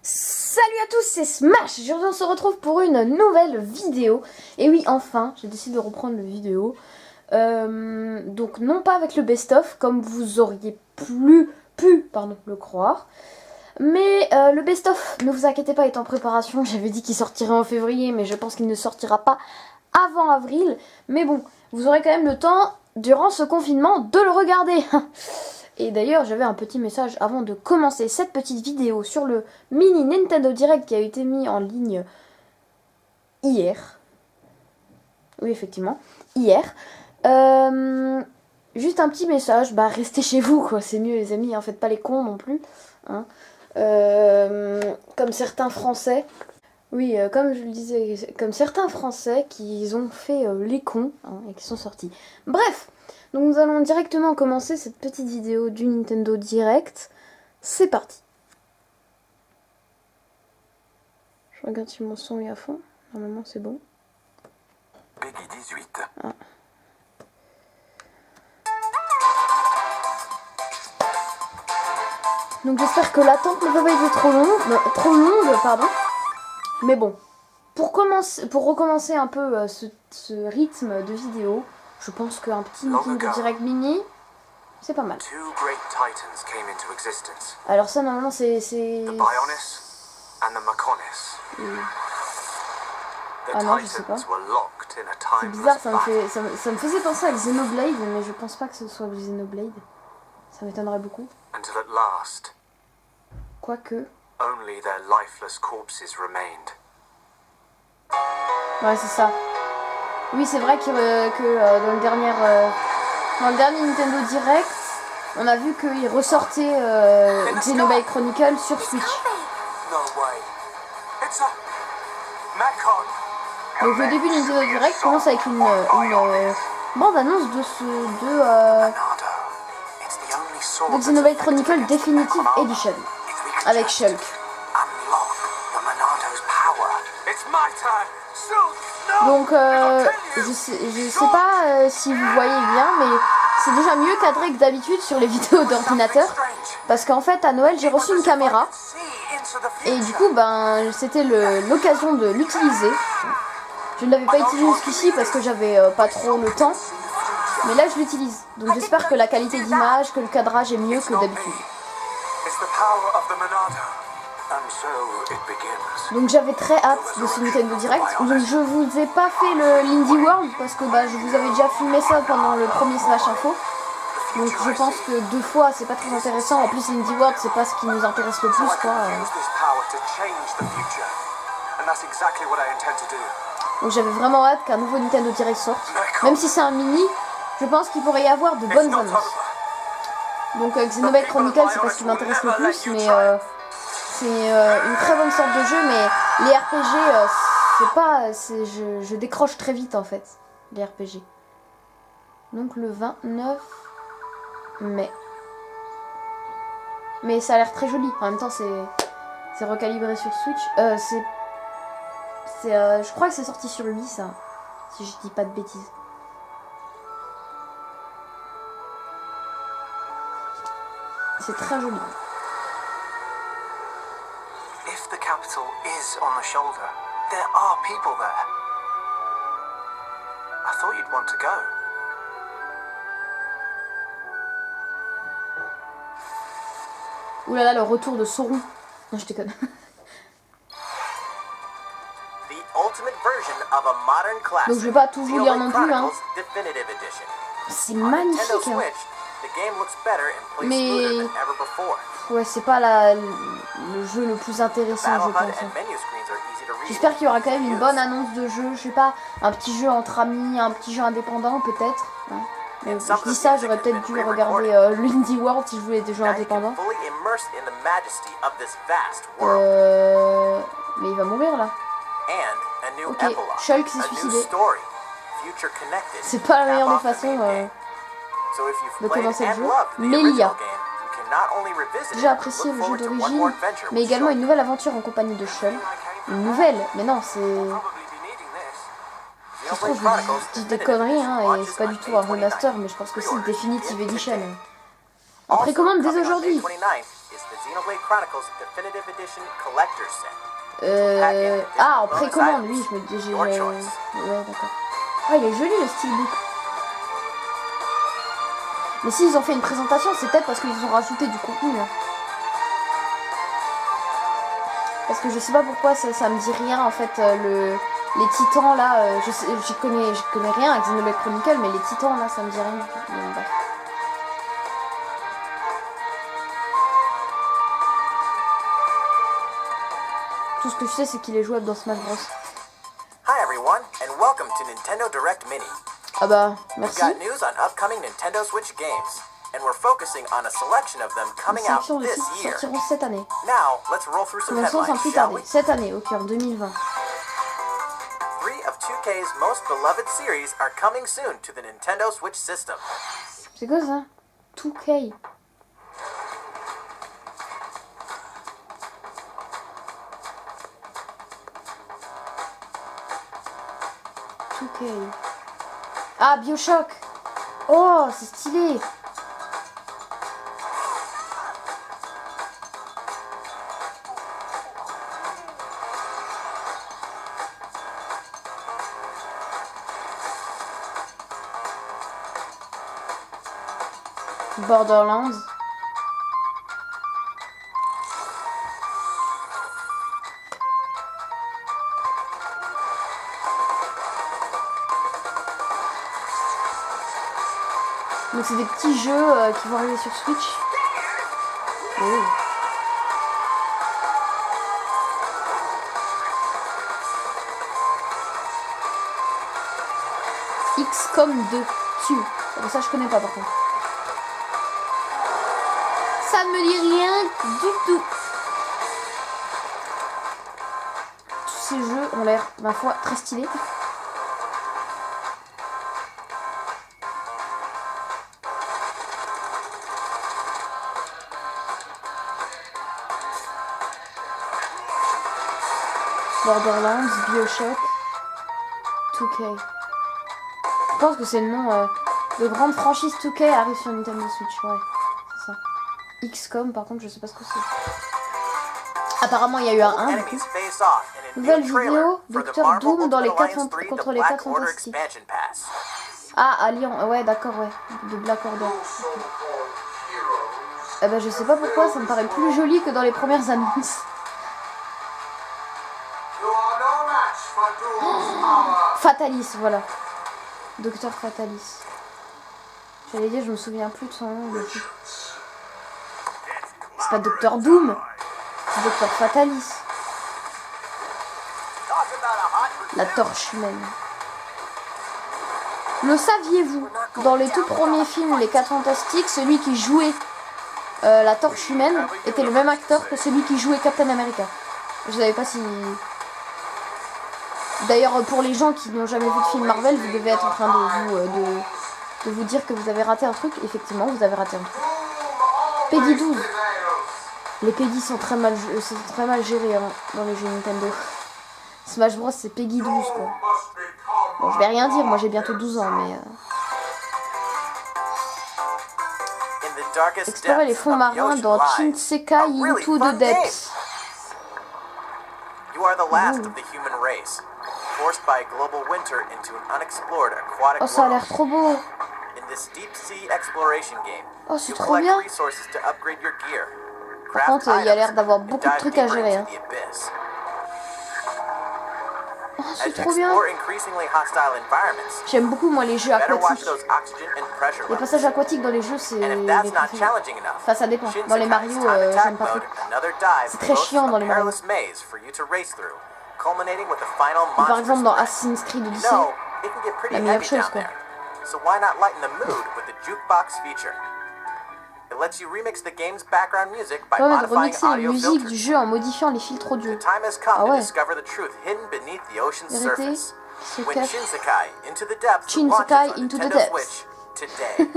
Salut à tous, c'est Smash. Aujourd'hui on se retrouve pour une nouvelle vidéo. Et oui, enfin, j'ai décidé de reprendre la vidéo. Donc non pas avec le best-of, comme vous auriez pu le croire. Mais le best-of, ne vous inquiétez pas, est en préparation. J'avais dit qu'il sortirait en février, mais je pense qu'il ne sortira pas avant avril. Mais bon, vous aurez quand même le temps, durant ce confinement, de le regarder. Et d'ailleurs, j'avais un petit message avant de commencer cette petite vidéo sur le mini Nintendo Direct qui a été mis en ligne hier. Oui, effectivement, hier. Juste un petit message, restez chez vous, quoi, c'est mieux les amis, hein, faites pas les cons non plus. Hein. Comme certains Français. Oui, comme je le disais, comme certains Français qui ont fait les cons et qui sont sortis. Bref, donc nous allons directement commencer cette petite vidéo du Nintendo Direct. C'est parti. Je regarde si mon son est à fond. Normalement c'est bon. Peggy 18. Ah. Donc j'espère que l'attente ne va pas être trop longue, pardon. Mais bon, pour recommencer un peu ce rythme de vidéo, je pense qu'un petit Nintendo Direct mini, c'est pas mal. Alors ça normalement c'est... Ah non, je sais pas. C'est bizarre, ça me faisait penser à Xenoblade, mais je pense pas que ce soit Xenoblade. Ça m'étonnerait beaucoup. Quoique... Ouais, c'est ça. Oui, c'est vrai que dans le dernier Nintendo Direct, on a vu qu'il ressortait Xenoblade Chronicles sur Switch. Donc le début du Nintendo Direct commence avec une bande-annonce de Xenoblade Chronicles Definitive Edition avec Shulk. Donc je sais pas si vous voyez bien, mais c'est déjà mieux cadré que d'habitude sur les vidéos d'ordinateur, parce qu'en fait à Noël j'ai reçu une caméra et du coup c'était l'occasion de l'utiliser. Je ne l'avais pas utilisé jusqu'ici parce que j'avais pas trop le temps, mais là je l'utilise, donc j'espère que la qualité d'image, que le cadrage est mieux que d'habitude. Donc j'avais très hâte de ce Nintendo Direct. Donc je vous ai pas fait l'Indie World parce que je vous avais déjà filmé ça pendant le premier Smash Info. Donc je pense que 2 fois c'est pas très intéressant. En plus l'Indie World c'est pas ce qui nous intéresse le plus, quoi. Donc j'avais vraiment hâte qu'un nouveau Nintendo Direct sorte. Même si c'est un mini, je pense qu'il pourrait y avoir de bonnes annonces. Donc Xenoblade Chronicles c'est pas ce qui m'intéresse le plus, mais c'est une très bonne sorte de jeu, mais les RPG, c'est pas... je décroche très vite, en fait, les RPG. Donc le 29 mai. Mais ça a l'air très joli. En même temps, c'est recalibré sur Switch. Je crois que c'est sorti sur Wii, ça. Si je dis pas de bêtises. C'est très joli. If the capital is on the shoulder, there are people there. I thought you'd want to go. Ouh là là, le retour de Sauron. Non, je déconne. Donc je vais pas tout vous lire non plus, hein. C'est magnifique, hein. Mais ouais, c'est pas le jeu le plus intéressant, je pense. J'espère qu'il y aura quand même une bonne annonce de jeu, je sais pas, un petit jeu entre amis, un petit jeu indépendant peut-être. Hein. Mais je dis ça, j'aurais peut-être dû regarder l'Indie World si je voulais des jeux indépendants. Mais il va mourir là. Ok, Shulk s'est suicidé. C'est pas la meilleure des façons de commencer le jeu. Melia. J'ai apprécié le jeu d'origine, mais également une nouvelle aventure en compagnie de Shulk. Une nouvelle, mais non, c'est... Ça se trouve, je dis des conneries, hein, et c'est pas du tout un remaster, mais je pense que c'est Definitive Edition. En précommande dès aujourd'hui. Xenoblade Chronicles Definitive Edition Collector's Set. Ah, en précommande, oui, je me dis, j'ai... Ouais, d'accord. Ah, il est joli le steelbook. Mais s'ils ont fait une présentation, c'est peut-être parce qu'ils ont rajouté du contenu. Hein. Parce que je sais pas pourquoi ça me dit rien en fait, les titans là, je connais rien avec Xenoblade Chronicles, mais les titans là, ça me dit rien. Donc, bref. Tout ce que je sais, c'est qu'il est jouable dans Smash Bros. Hi everyone, and welcome to Nintendo Direct Mini. Ah bah, We've merci. got news on upcoming Nintendo Switch games, and we're focusing on a selection of them coming out Les this titres year. sortiront cette année. Now, let's roll through some Dans le sens un headlines, plus shall tardé. we? Cette année, ok, en 2020. 3 of 2K's most beloved series are coming soon to the Nintendo Switch system. C'est quoi ça? 2K. Ah, Bioshock. Oh, c'est stylé. Borderlands. Donc c'est des petits jeux qui vont arriver sur Switch. Oh. XCOM 2. Ça je connais pas par contre. Ça ne me dit rien du tout. Tous ces jeux ont l'air, ma foi, très stylés. Borderlands, Bioshock, 2K. Je pense que c'est le nom de grande franchise 2K arrive sur Nintendo Switch, ouais, c'est ça. XCOM, par contre, je sais pas ce que c'est. Apparemment, il y a eu un 1 du coup. Nouvelle vidéo, Dr Doom dans les 4 contre les 4 fantastiques. Ah, Alliance, ouais, d'accord, ouais, de Black Order. Okay. Eh ben, je sais pas pourquoi, ça me paraît plus joli que dans les premières annonces. Fatalis, voilà. Docteur Fatalis. J'allais dire, je me souviens plus de son nom. C'est pas Docteur Doom, c'est Docteur Fatalis. La torche humaine. Le saviez-vous? Dans les tout premiers films, Les 4 Fantastiques, celui qui jouait la torche humaine était le même acteur que celui qui jouait Captain America. Je savais pas si... D'ailleurs, pour les gens qui n'ont jamais vu de film Marvel, vous devez être en train de vous dire que vous avez raté un truc. Effectivement, vous avez raté un truc. Peggy 12. Les Peggy sont très mal gérés hein, dans les jeux Nintendo. Smash Bros, c'est Peggy 12, quoi. Bon, je vais rien dire, moi j'ai bientôt 12 ans, mais... Explorer les fonds marins dans Shinsekai Into the Depths. You are the last of the human race. Forced by global winter into an unexplored aquatic Oh, ça a l'air world. trop beau. In this deep sea exploration game, Oh, c'est you trop collect bien. resources to upgrade your gear. Par contre, il y a l'air d'avoir beaucoup de trucs à gérer. Hein. Oh, c'est trop bien. J'aime beaucoup, moi, les jeux aquatiques. Les passages aquatiques dans les jeux, c'est les préférés. Enfin, ça dépend. Dans les Mario, j'aime pas trop. C'est très chiant dans les Mario. Et par exemple, dans Assassin's Creed Odyssey, la meilleure chose, quoi. So why not lighten the mood with the jukebox feature? It lets you remix the game's background music by Permet de modifying remixer les audio musiques filters. du jeu en modifiant les filtres audio. The time has come Ah ouais. to discover the truth hidden beneath the ocean's Vérité surface. se When cache. Shinsekai Into the Depths Shinsekai launches on Into the Nintendo Depths. Switch today.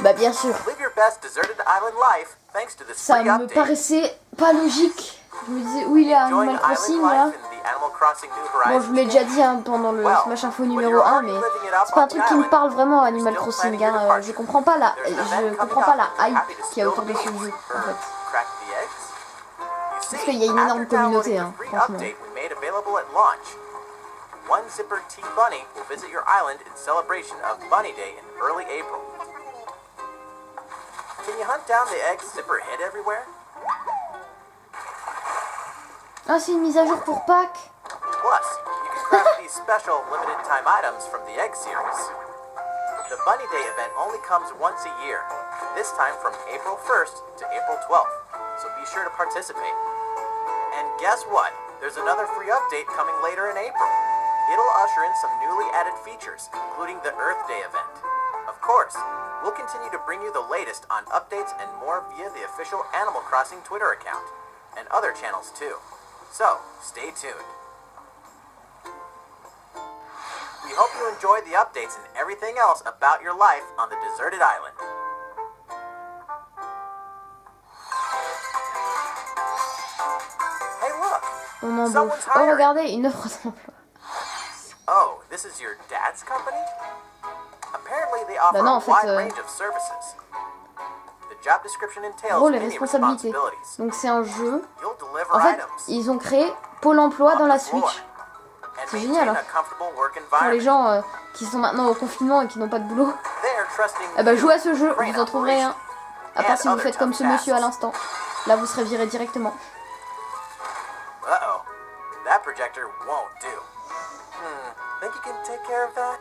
Bah bien sûr. Live your best deserted island life thanks to this Ça free me update. paraissait pas logique. Je me disais où il est Animal Enjoying Crossing island là. life in the Animal Crossing New Bon, je Horizons vous l'ai déjà game? dit hein, pendant le Well, Smash Info when numéro you're 1, already mais living it up c'est pas un on truc the qui me island, parle vraiment Animal still Crossing. planning your Hein. departure. Je comprends pas la, There's an event je coming comprends pas up la and we're hype happy to qu'il y a spill autour the de ce beans, jeu, en or fait. crack the eggs. You Parce see, qu'il y a une énorme after downloading communauté, the hein, free franchement. update we made available at launch, one Zipper T Bunny will visit your island in celebration of Bunny Day in early April. Can you hunt down the eggs Zipper hid everywhere? Ah, c'est une mise à jour pour Pâques. Plus, you can craft these special limited time items from the Egg series. The Bunny Day event only comes once a year, this time from April 1st to April 12th, so be sure to participate. And guess what? There's another free update coming later in April. It'll usher in some newly added features, including the Earth Day event. Of course, we'll continue to bring you the latest on updates and more via the official Animal Crossing Twitter account, and other channels too. So, stay tuned. We hope you enjoyed the updates and everything else about your life on the deserted island. Hey look! On embauche. Someone's Oh, hiring. regardez, une offre d'emploi. Oh, this is your dad's company? Apparently they offer Bah non, en a fait, wide range of services. The job description entails Rôle et many responsabilités. responsibilities. Donc c'est un jeu. You'll deliver En fait, items, ils ont créé Pôle emploi dans la mop the floor, Switch. and C'est maintain génial, hein. a comfortable work Pour les environment. gens qui sont maintenant au confinement et qui n'ont pas de boulot. They're trusting Eh bah you jouez à ce jeu, to create vous en trouverez un. operation. À part And si vous other faites comme tough ce monsieur à tasks. l'instant. Là vous serez viré directement. Uh-oh. That projector won't do. Think you can take care of that?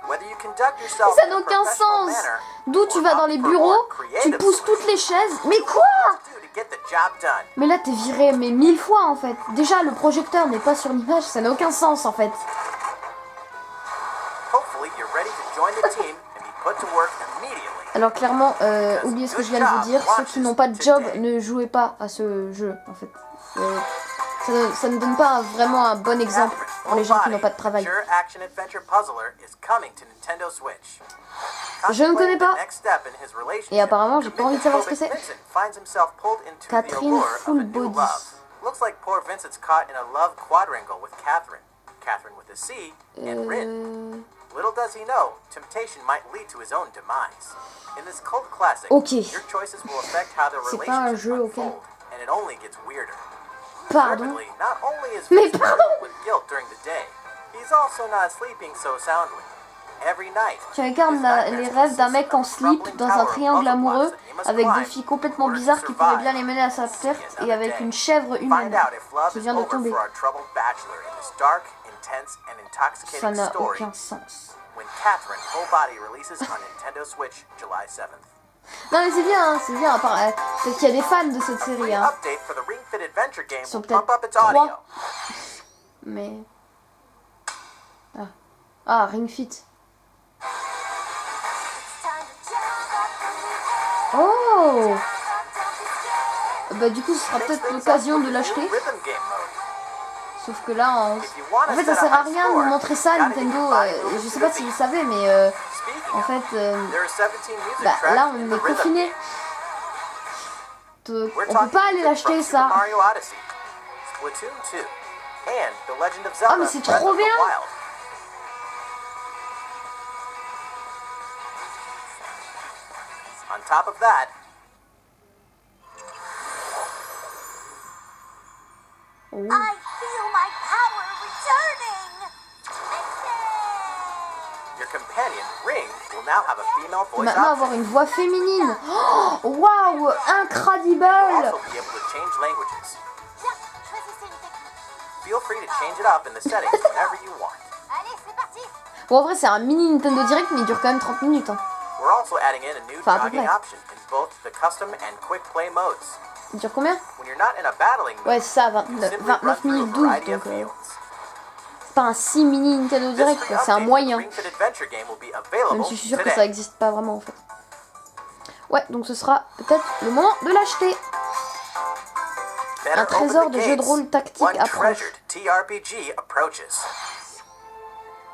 Whether you conduct yourself Ça in n'a a aucun professional sens. manner D'où tu or vas dans opt les for bureaux, more tu creative pousses toutes les chaises. Mais quoi? solutions to get the job done. Mais là t'es viré mais 1000 fois en fait. Déjà le projecteur n'est pas sur l'image, ça n'a aucun sens en fait. Hopefully you're ready to join the team and be put to work immediately. Alors clairement, oubliez ce que je viens de vous dire, ceux qui n'ont pas de job ne jouez pas à ce jeu en fait. Ça ne donne pas vraiment un bon exemple pour les gens qui n'ont pas de travail. Sure Action Adventure Puzzler is coming to Nintendo Switch. Je ne connais pas. The next step in his relationship, Et apparemment, j'ai pas envie de savoir ce que c'est. Vincent finds himself pulled into the Catherine allure of a Full new Body. love. Looks like poor Vincent's caught in a love quadrangle with Catherine. Catherine with a C and Rin. Little does he know, temptation might lead to his own demise. In this cult classic, Ok. your choices will affect how the C'est pas un relationship jeu auquel- unfold, and it only gets weirder. Pardon. Thirdly, not only is Mais Vincent pardon. filled with guilt during the day, he's also not sleeping so soundly. Every night, Tu incarnes les rêves d'un mec en slip dans un triangle amoureux avec deux filles complètement bizarres qui pourraient bien les mener à sa perte et avec une chèvre find humaine out if love qui is vient de over tomber. for our troubled bachelor in this dark, intense, and Ça intoxicating n'a story aucun sens. when Catherine Full Body releases on Nintendo Switch July 7th. Non mais c'est bien, hein, c'est bien. À part, peut-être qu'il y a des fans de cette série. Free Hein. update for the Ring Fit Adventure game Ils sont will peut-être pump up its audio. 3. Mais... Ah, Ring Fit. Oh. Bah du coup ce sera Mix peut-être things up l'occasion de with the new l'acheter. Rhythm Game mode. Sauf que là, en fait ça sert à rien de nous montrer ça à Nintendo. Je sais pas si vous savez mais Speaking en of, fait there are 17 music bah, tracks là in on the est Rhythm confiné. Game. We're On peut talking pas aller music l'acheter from Super ça. Mario Odyssey, Splatoon 2, and The Legend of Zelda Ah, mais c'est Breath trop of the bien. Wild. On top of that, Oh. I feel my power returning! your companion, Ring, will now have a female voice Maintenant option. avoir une voix féminine. Oh, waouh, You'll incredible. also be able to change languages. Tiens, choisissez une technique. Feel free to change it up in the settings whenever you want. Allez, c'est parti! Bon en vrai c'est un mini Nintendo Direct mais il dure quand même 30 minutes. Hein. We're also adding in a new Enfin, à peu jogging près. option in both the custom and quick play modes. Il dure combien? When you're not in a battling mood, Ouais c'est ça, you 29, simply run 29 through a minutes 12 variety of donc fields. c'est pas un si mini Nintendo This Direct free quoi, c'est un update for moyen. the Ring Fit Adventure game will be Même available si je suis sûre que today. ça existe pas vraiment en fait. Ouais donc ce sera peut-être le moment de l'acheter. Better Un trésor open the de jeu de gates. rôle tactique One approche. treasured TRPG approaches.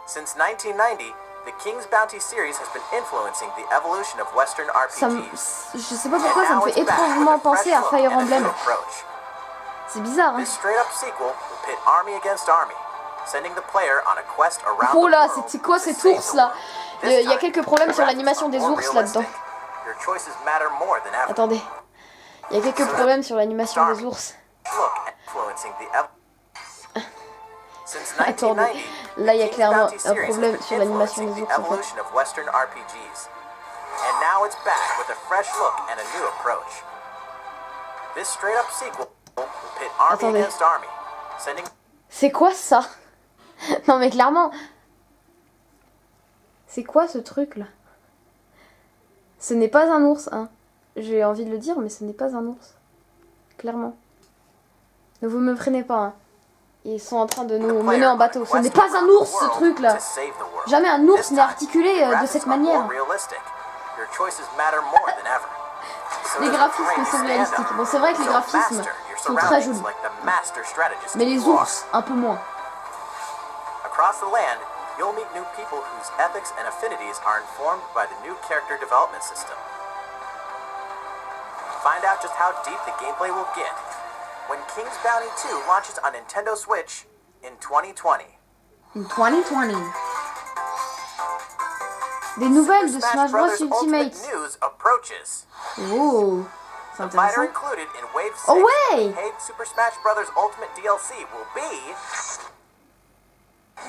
Since 1990, the King's Bounty series has been influencing the evolution of Western Ça me... RPGs. Je sais pas And pourquoi ça me now fait it's back with étrangement a fresh penser à look Fire and a new Emblem. approach. C'est bizarre hein. This straight-up sequel will pit army against army, sending the player on a quest around Oh the là, world c'est quoi to cet save ours the là? world. Il This y a time, quelques problèmes the sur graphics l'animation are des more ours là-dedans. realistic. Your choices matter more than ever. Attendez. Il y a quelques problèmes sur l'animation des ours. Look, influencing the Since Attendez. 1990, Là, il y a King's clairement Bounty un series problème has been sur l'animation influencing des the ours en fait. evolution of Western RPGs. And now it's back with a fresh look and a new approach. This straight-up sequel will pit army Attendez. against army, sending C'est quoi ça? Non mais clairement. C'est quoi ce truc là? Ce n'est pas un ours, hein. J'ai envie de le dire, mais ce n'est pas un ours. Clairement. Ne vous me freinez pas, hein. Ils sont en train de nous mener en bateau. Ce n'est pas un ours ce truc là. Jamais un ours n'est articulé de cette manière. Les graphismes sont réalistiques. Bon, c'est vrai que les graphismes sont très jolis. Mais les ours, un peu moins. Across the land, you'll meet new people whose ethics and affinities are informed by the new character development system. Find out just how deep the gameplay will get when King's Bounty 2 launches on Nintendo Switch in 2020. In 2020. Des nouvelles de Smash Bros Ultimate. News approaches. Oh, c'est The fighter intéressant. included in Wave 6 Oh, of ouais. the paid Super Smash Bros Ultimate DLC will be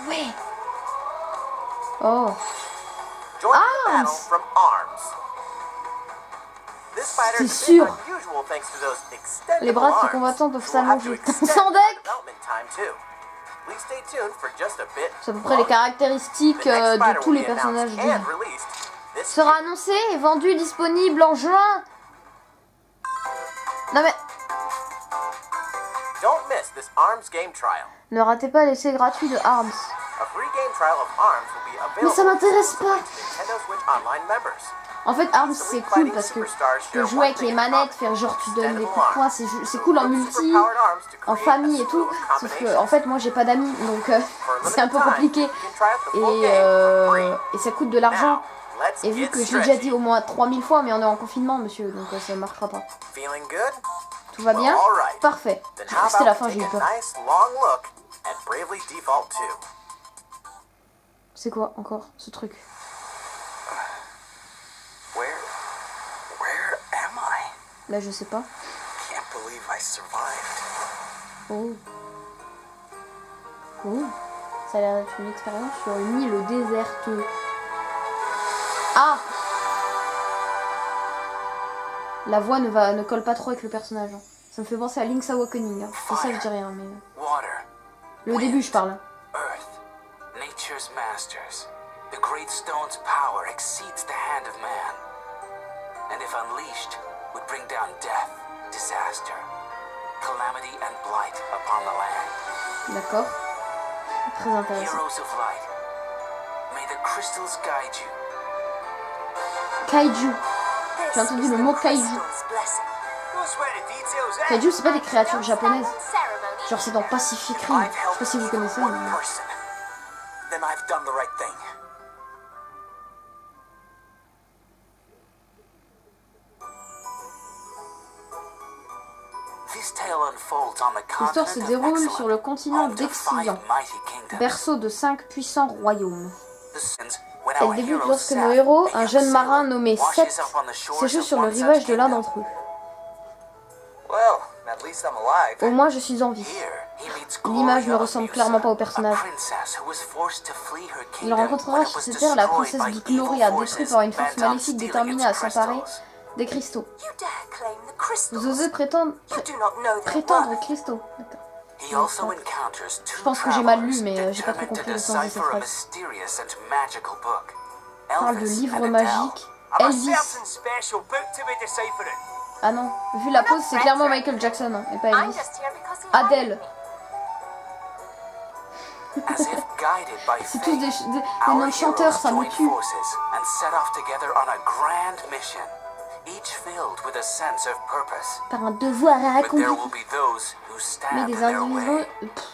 Ouais. Oh. Join the battle Arms. from Arms. This fighter C'est is a bit sûr. unusual thanks to those extendable Les bras de ces arms. combattants peuvent You will have to s'allonger. extend Sans the deck. development time too. Please stay tuned for just a bit. C'est à peu près les caractéristiques The next de fighter tous will les be personnages. announced and released this Sera year. annoncé et vendu disponible en juin. Non mais, Don't miss this Arms game trial. ne ratez pas l'essai gratuit de Arms. A free game trial of Arms will be available Mais ça m'intéresse exclusively pas. to Nintendo Switch Online members. En fait, Arms c'est cool parce que tu peux jouer avec les manettes, faire genre tu donnes des coups de poing, c'est cool en multi, en famille et tout. Sauf que en fait moi j'ai pas d'amis donc c'est un peu compliqué et ça coûte de l'argent. Et vu que je l'ai déjà dit au moins 3000 fois, mais on est en confinement monsieur, donc ça ne marchera pas. Feeling good? Tout va bien? Parfait. Then J'ai how resté la about fin, we j'ai eu take a peur. nice long look at Bravely Default 2. C'est quoi encore ce truc? Where am I? Là je sais pas. Can't believe I survived. Oh. Oh. Ça a l'air d'être une expérience sur une île déserte. Ah! La voix ne colle pas trop avec le personnage. Hein. Ça me fait penser à Link's Awakening. Hein. C'est ça que je dis rien, mais... Water, Le début, je parle. earth, nature's masters. The great stone's power exceeds the hand of man. And if unleashed, would bring down death, disaster, calamity and blight upon the land. D'accord. Très intéressant. Heroes of light, may the crystals guide you. Kaiju. J'ai entendu le mot kaiju. Kaiju, c'est pas des créatures japonaises. Genre, c'est dans Pacific Rim. Je sais pas si vous connaissez, mais... Then I've done the right thing. L'histoire se déroule sur le continent d'Exilian, berceau de 5 puissants royaumes. Elle débute lorsque nos héros, un jeune marin nommé Seth, s'échoue sur le rivage de l'un d'entre eux. Au moins je suis en vie. L'image ne ressemble clairement pas au personnage. Il rencontrera sur cette terre la princesse de Gloria, détruite par une force maléfique déterminée à s'emparer des cristaux. Vous osez prétendre cristaux. D'accord. Je pense que j'ai mal lu, mais j'ai pas trop compris le sens de cette phrase. Parle de livre magique. Elvis. Ah non, vu la pose, c'est clairement Michael Jackson, hein, et pas Elvis. Adele. C'est tous des noms de chanteurs, ça me tue. Par un devoir à accomplir. Mais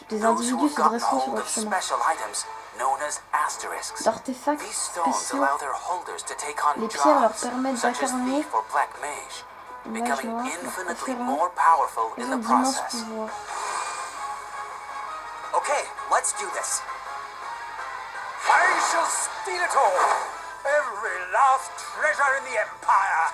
des individus se dresseront sur leur chemin. D'artefacts spéciaux. Les pierres leur permettent d'incarner une mage noire leur conférant un immense pouvoir. Okay, let's do this. I shall steal it all. Every last treasure in the Empire.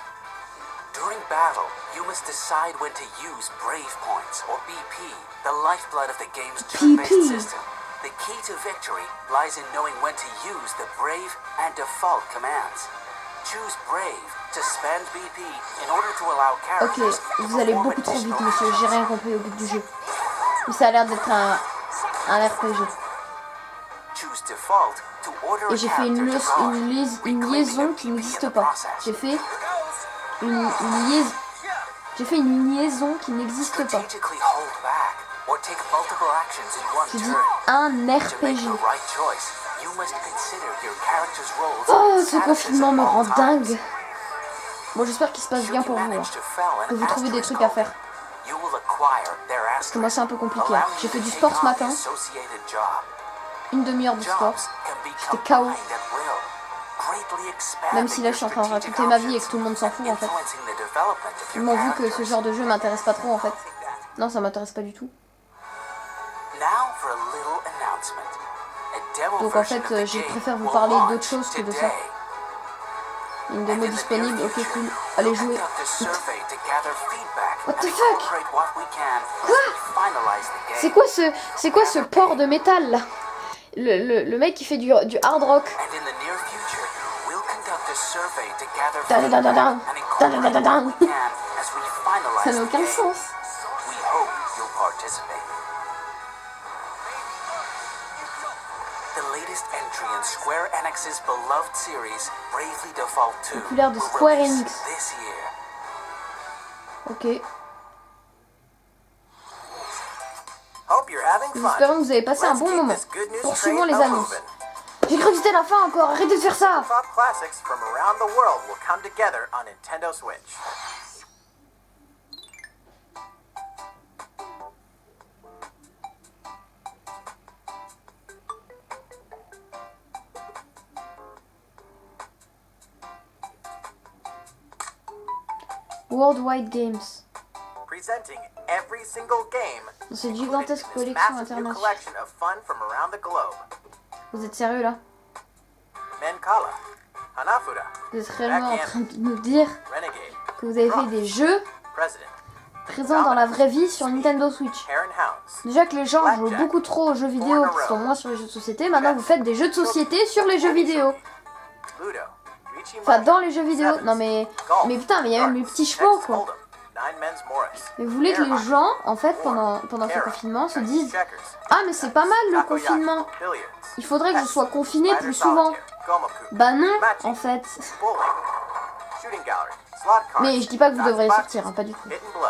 During battle, you must decide when to use Brave Points, or BP, the lifeblood of the game's turn-based BP. system. The key to victory lies in knowing when to use the Brave and Default commands. Choose Brave to spend BP in order to allow Ok, characters to vous allez perform beaucoup trop vite, additional monsieur. J'ai rien compris au bout du jeu. Mais ça a l'air d'être un RPG. Choose Default to order Et a j'ai fait character to guard, une reclaiming liaison their qui BP in n'existe the pas. process. J'ai fait une liaison. J'ai fait une liaison qui n'existe pas. Strategically hold back or take multiple actions in one J'ai dit turn. un To make the RPG. right choice, you must consider your character's roles Oh, and ce statuses confinement me at all rend times. dingue. Bon, j'espère qu'il se passe Should bien you pour vous. manage to fell an Que vous trouvez des asterisk trucs à faire. code, you will acquire their Parce que moi, c'est un peu asterisk, compliqué. allowing J'ai you fait to du take sport ce on matin. the associated job. Une demi-heure de sport. Jobs can be J'étais KO. combined at will, greatly expanding Même si là, je suis en train de your strategic raconter ma vie et que options tout le monde s'en fout, en fait. and influencing the development of Ils your m'ont vu que ce characters. genre de jeu m'intéresse pas trop, en fait. Non, ça m'intéresse pas du tout. Now for a little announcement. A demo Donc en version fait, of the je game préfère vous will parler launch d'autre chose que de ça. today. Une And démo in the disponible, near ok future, cool. Allez we'll jouer. conduct a survey to gather feedback What and the fuck? incorporate what we can as Quoi? we finalize the game. C'est quoi ce port de métal là? Le mec qui fait du hard rock. And in the near future, we'll conduct a survey to gather Dun, dun, dun, dun, feedback dun. and Dun, incorporate dun, dun, dun. what we can as we finalize Ça n'a the aucun game. sens. We hope you'll participate. The latest entry in Square Enix's beloved series, Bravely Default 2, Populaire de will Square release Enix. this year. Ok. Hope you're having Nous fun. espérons que vous avez passé un Let's bon keep moment. this good news Poursuivons train les annonces. a-moving. J'ai cru que c'était la fin encore. Arrêtez de faire ça. Top classics from around the world will come together on Nintendo Switch. Worldwide Games. Presenting every single game Dans cette included gigantesque in this collection massive new internationale. collection of fun from around the globe. Vous êtes sérieux là? Menkala, Hanafuda, Vous êtes réellement en train de nous dire Renegade, que vous avez fait des jeux President, présents dans la vraie vie sur Nintendo Switch. Heron Hounds, Déjà que les gens jouent beaucoup trop aux jeux vidéo qui sont moins sur les jeux de société, maintenant vous faites des jeux de société sur les jeux vidéo. Ludo, Richie Enfin, Money, dans les jeux vidéo. Sevens, Non mais Golf, putain, mais il y a même les Darts, petits chevaux Texas quoi. Hold'em, Nine Men's Morris, Mais vous voulez que les Airhawk, gens, en fait, War, pendant ce Carrom, confinement, se Chinese disent Checkers, ah mais c'est pas mal le Takoyaki, confinement. Billiards, Il faudrait que je sois confiné Spider plus souvent. Solitaire, Gomoku, Bah non, Matching, en fait. Bowling, Shooting Gallery, Slot Cards, Mais je dis pas que vous Dodge devrez Boxes, sortir, hein, pas du tout. Hit and Blow,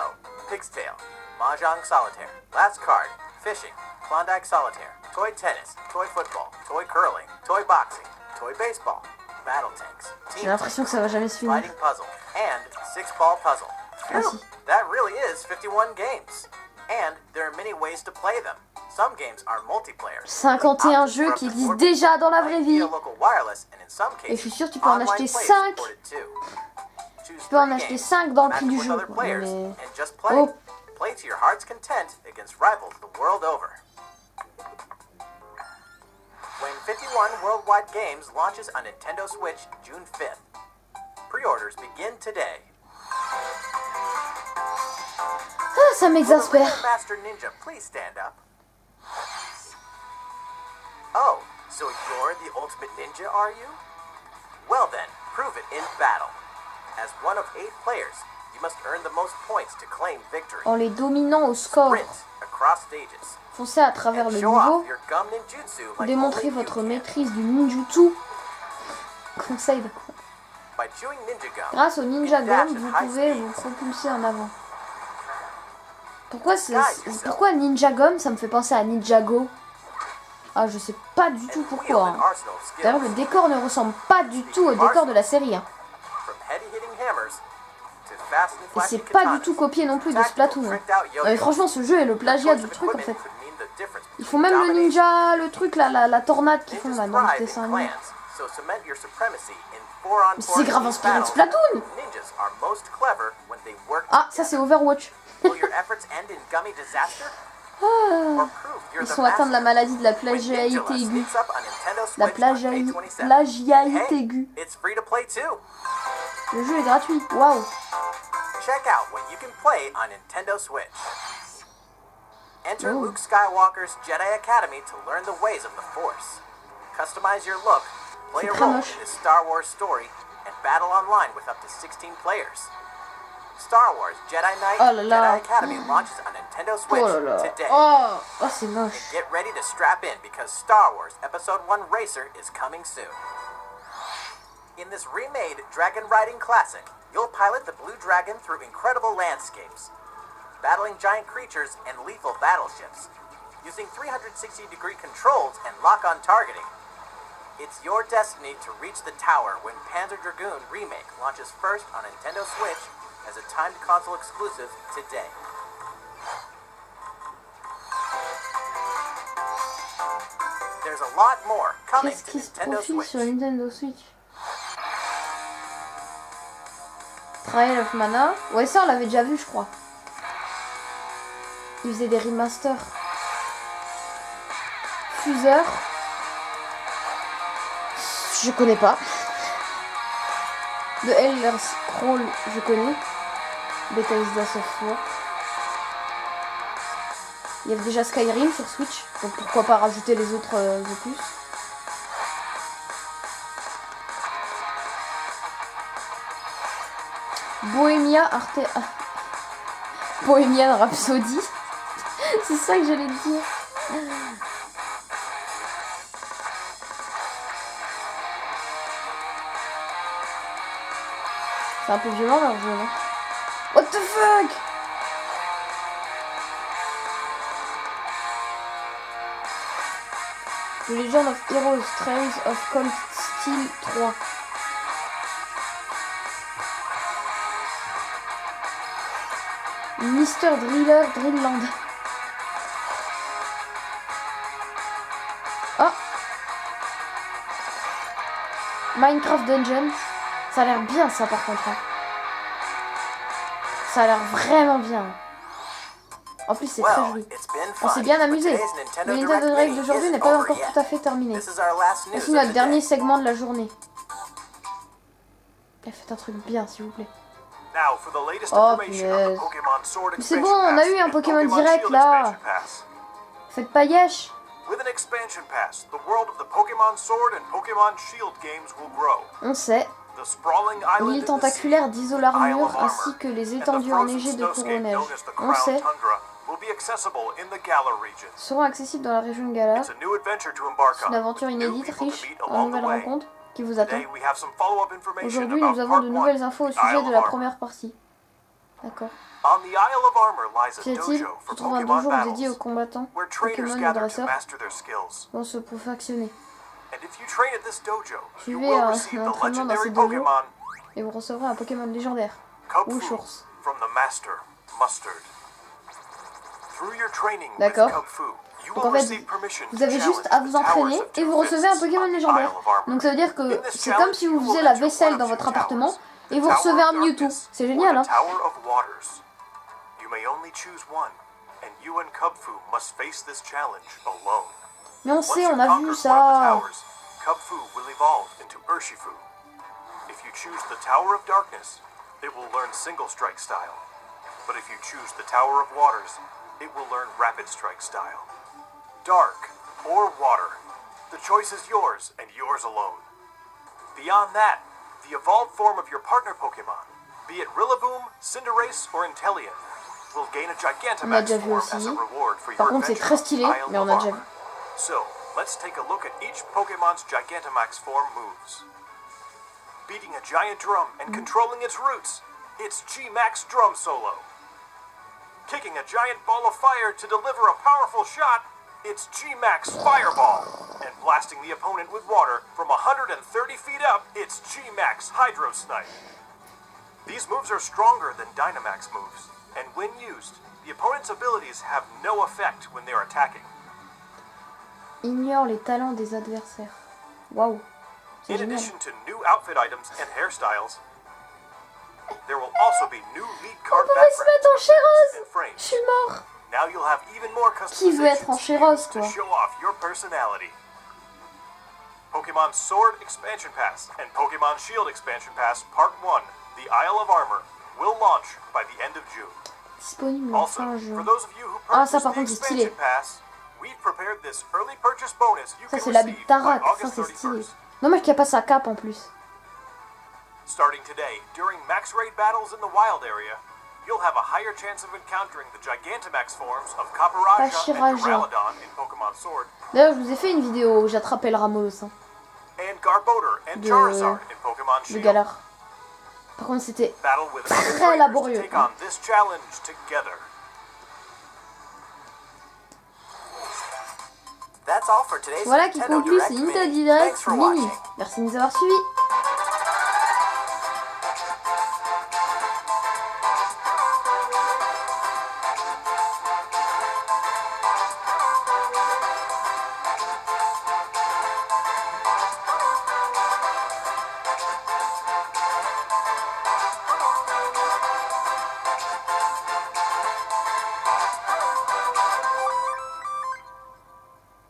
Pig's Tail, Mahjong Solitaire, Last Card, Fishing, Klondike Solitaire, Toy Tennis, Toy Football, Toy Curling, Toy Boxing, Toy Baseball, Battle Tanks, J'ai Team l'impression que ça va jamais se finir. Fighting Puzzle, and Six Ball Puzzle. Ah, Phew, si. that really is 51 games. And there are many ways to play them. Some games are multiplayer. 51 jeux qui existent déjà dans la vraie vie. Et je suis sûre que tu peux en acheter 5. Tu peux en acheter 5 dans le prix du jeu. quoi. Mais... Oh. Play to your heart's content against rivals the world over. When 51 Worldwide Games launches on Nintendo Switch June 5th. Pre-orders begin today. Ah, ça Will the m'exaspère. Ring Master Ninja please stand up? Oh, so you're the ultimate ninja, are you? Well then, prove it in battle. As one of 8 players, you must earn the most points to claim victory. En les dominant au score, Sprint across stages. foncez à travers And le show niveau, off your gum ninjutsu like démontrez only you votre can. maîtrise du ninjutsu. Conseil de quoi? By chewing ninja gum, Grâce au Ninja you dash Gum, at vous high pouvez vous speeds. propulser en avant. Pourquoi Ninja Gum, ça me fait penser à Ninjago? Ah, je sais pas du tout And wield pourquoi. an hein. arsenal of skills. D'ailleurs, le décor ne ressemble pas du tout au décor de la série. Hein. From heavy-hitting hammers to fast and Et flashy c'est pas du katanas. tout copié non plus de Tactical, Splatoon. Hein. tricked out Non, mais yo-yos. franchement, ce jeu est le plagiat Choice du of truc en equipment fait. could mean the difference Ils between font même le domination. ninja, le truc là, la tornade qu'ils font Ninjas là dans le thrive dessin in animé. clans, so cement your supremacy in 4-on-4 Mais c'est grave team inspiré de battles. Splatoon. Ninjas are most clever when they work Ah, ça c'est together. Overwatch. Will your efforts end in gummy disaster? Or prove you're Ils the sont atteints de la master. maladie de la When plagiaïté Angela aiguë. sneaks up on Nintendo La Switch on May 27th. plagiaïté Hey, aiguë. it's free to play too. Le jeu est gratuit. Waouh. Check out what you can play on Nintendo Switch. Enter Oh. Luke Skywalker's Jedi Academy to learn the ways of the Force. Customize your look, play C'est a très role moche. in this Star Wars story, and battle online with up to 16 players. Star Wars Jedi Knight Oh là là. Jedi Academy launches on Nintendo Switch Oh là là. today. Oh, oh c'est moche. And get ready to strap in because Star Wars Episode 1 Racer is coming soon. In this remade dragon riding classic, you'll pilot the Blue Dragon through incredible landscapes, battling giant creatures and lethal battleships, using 360-degree controls and lock-on targeting. It's your destiny to reach the tower when Panzer Dragoon Remake launches first on Nintendo Switch as a timed console exclusive today. There's a lot more coming Qu'est-ce to qui se Nintendo profile Switch. sur Nintendo Switch? Trial of Mana. Ouais, ça on l'avait déjà vu, je crois. Ils faisaient des remasters. Fuseur. Je connais pas. The Elder Scroll, je connais. Bethesda Software. Il y avait déjà Skyrim sur Switch, donc pourquoi pas rajouter les autres opus. Bohemian Rhapsody. C'est ça que j'allais te dire. C'est un peu violent leur jeu, non? What the fuck? The Legend of Heroes Trails of Cold Steel 3. Mr. Driller Drillland. Oh, Minecraft Dungeon. Ça a l'air bien ça par contre. Hein. Ça a l'air vraiment bien. En plus c'est très Well, joli. it's been On fun, s'est bien but amusé. today's Le Nintendo Nintendo Direct Direct Mini d'aujourd'hui n'est isn't pas over encore yet. tout à fait terminé. This is our last news Voici of notre the dernier day. segment de la journée. Faites un truc bien s'il vous plaît. Now for the latest Oh, information on the punaise. Pokemon Sword Mais c'est Expansion bon, on a Pass eu un and Pokémon Pokemon Direct, Shield là. Expansion Pass. Faites pas yesh. With an expansion pass, the world of the Pokemon Sword and Pokemon Shield games will grow. On sait. The sprawling island L'île in the sea, tentaculaire d'Isle Isle Armure of Armor, ainsi que les and the étendues frozen enneigées de snowscape Coronneige. known as the On Crown sait. Tundra will be accessible in the Galar region. Seront accessibles dans la région de Galar. It's a new adventure to embark C'est une on, aventure with new inédite, people to riche meet en along the nouvelles way. rencontres qui vous attendent. Today we have some follow-up information Aujourd'hui, about nous avons part de 1, nouvelles infos au the sujet Isle de of la Armor. première partie. D'accord. On the Isle of Armor lies a Qu'y-a-t-il? dojo Se for trouve un Pokemon dojo dédié aux battles, combattants, where trainers Pokémon et gather to dresseurs master their skills. vont se perfectionner. And if you train at this dojo, you Suivez will un receive the entraînement dans legendary ces dojos Pokemon et vous recevrez un Pokémon légendaire. Ou Kubfu Source. from the master, Mustard. Through your training with D'accord. Kubfu, you Donc will en fait, receive permission vous to avez juste challenge à the vous towers entraîner of et vous Two recevez un Fists Pokémon on the légendaire. Isle of Armor. Donc ça veut dire que In this c'est comme challenge, si you vous will faisiez la enter vaisselle one dans of votre two appartement towers, et the vous Tower recevez of un Mewtwo. Darkness C'est or génial, the hein? Tower of Waters. You may only choose one, and you and Kubfu must face this challenge alone. Mais on Once sait, you've on a vu conquered one of the ça. towers, Kubfu will evolve into Urshifu. If you choose the Tower of Darkness, it will learn Single Strike style. But if you choose the Tower of Waters, it will learn Rapid Strike style. Dark or Water, the choice is yours and yours alone. Beyond that, the evolved form of your partner Pokemon, be it Rillaboom, Cinderace, or Inteleon, will gain a On a Gigantamax déjà vu form aussi. as a reward for Par your contre, c'est adventure très stylé, on Isle mais on of a déjà Armor. vu. So, let's take a look at each Pokemon's Gigantamax form moves. Beating a giant drum and controlling its roots, it's G-Max Drum Solo. Kicking a giant ball of fire to deliver a powerful shot, it's G-Max Fireball. And blasting the opponent with water from 130 feet up, it's G-Max Hydro Snipe. These moves are stronger than Dynamax moves, and when used, the opponent's abilities have no effect when they're attacking. Ignore les talents des adversaires. Waouh. C'est In génial. addition to new outfit items and hairstyles, there will also be new lead card On pouvait se mettre en backgrounds chaireuse. and Je frames. suis mort. Now you'll have even more Qui veut être en customizations Chéros, to quoi? show off your personality. Pokemon Sword Expansion Pass and Pokemon Shield Expansion Pass Part 1, The Isle of Armor, will launch by the end of June. Disponible en Also, fin for juin. those of you who Ah, ça purchased par the contre, c'est stylé. Expansion Pass, we've prepared this early purchase bonus you Ça, can c'est l'habit receive de by Tarak. Ça, August c'est stylé. 31st. Dommage qu'il n'y a pas sa cape en plus. Starting today, during max raid battles in the wild area, you'll have a higher chance of encountering the Gigantamax forms of Copperajah and Pachiraja. Duraludon in Pokemon Sword, D'ailleurs, je vous ai fait une vidéo où j'attrapais le Ramos hein, and Garbodor and De- Charizard in Pokemon de Shield. Galar. Par contre, c'était Battle with other très trainers laborieux. to take on this challenge together. That's all for today's Voilà qui Nintendo conclut ce Direct Nintendo Mini. Direct Thanks for Mini. watching. Merci de nous avoir suivis.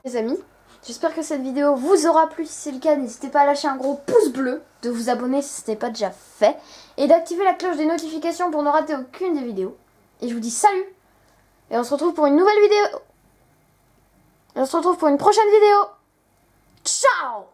Les amis, j'espère que cette vidéo vous aura plu. Si c'est le cas, n'hésitez pas à lâcher un gros pouce bleu, de vous abonner si ce n'est pas déjà fait, et d'activer la cloche des notifications pour ne rater aucune des vidéos. Et je vous dis salut, et on se retrouve pour une nouvelle vidéo. Et on se retrouve pour une prochaine vidéo. Ciao!